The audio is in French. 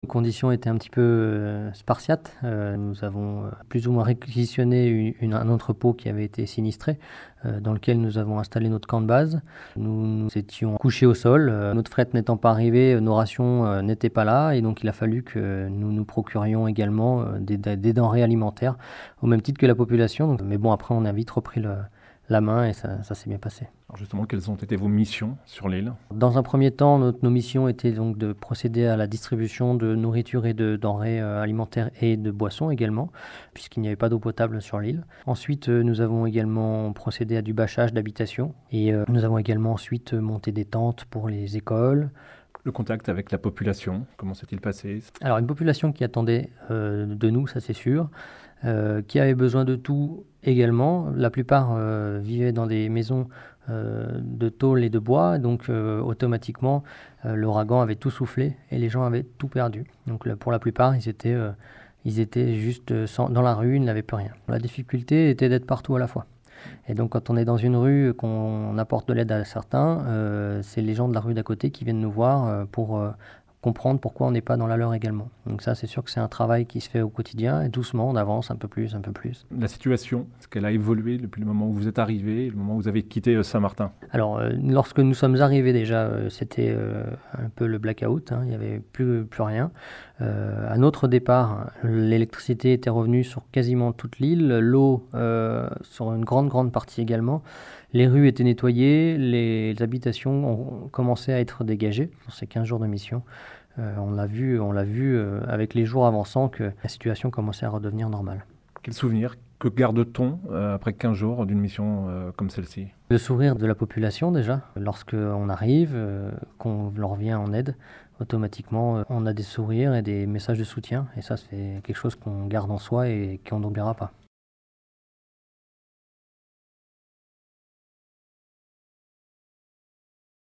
Les conditions étaient un petit peu spartiates. Nous avons plus ou moins réquisitionné un entrepôt qui avait été sinistré, dans lequel nous avons installé notre camp de base. Nous étions couchés au sol. Notre fret n'étant pas arrivé, nos rations n'étaient pas là, et donc il a fallu que nous nous procurions également des denrées alimentaires, au même titre que la population. Mais bon, après on a vite repris la main et ça s'est bien passé. Alors justement, quelles ont été vos missions sur l'île? Dans un premier temps, nos missions étaient donc de procéder à la distribution de nourriture et de denrées alimentaires et de boissons également, puisqu'il n'y avait pas d'eau potable sur l'île. Ensuite, nous avons également procédé à du bâchage d'habitation et nous avons également ensuite monté des tentes pour les écoles. Le contact avec la population, comment s'est-il passé? Alors une population qui attendait de nous, ça c'est sûr, qui avait besoin de tout également. La plupart vivaient dans des maisons de tôle et de bois, donc automatiquement l'ouragan avait tout soufflé et les gens avaient tout perdu. Donc pour la plupart, ils étaient juste dans la rue, ils n'avaient plus rien. La difficulté était d'être partout à la fois. Et donc quand on est dans une rue, qu'on apporte de l'aide à certains, c'est les gens de la rue d'à côté qui viennent nous voir pour comprendre pourquoi on n'est pas dans la leur également. Donc ça, c'est sûr que c'est un travail qui se fait au quotidien, et doucement, on avance un peu plus, un peu plus. La situation, est-ce qu'elle a évolué depuis le moment où vous êtes arrivé, le moment où vous avez quitté Saint-Martin? Alors, lorsque nous sommes arrivés déjà, c'était un peu le blackout, hein, il n'y avait plus rien. À notre départ, l'électricité était revenue sur quasiment toute l'île, l'eau sur une grande partie également. Les rues étaient nettoyées, les habitations ont commencé à être dégagées sur ces 15 jours de mission. On l'a vu avec les jours avançant que la situation commençait à redevenir normale. Quel souvenir, que garde-t-on après 15 jours d'une mission comme celle-ci? Le sourire de la population déjà, lorsqu'on arrive, qu'on leur vient en aide, automatiquement on a des sourires et des messages de soutien, et ça c'est quelque chose qu'on garde en soi et qu'on n'oubliera pas.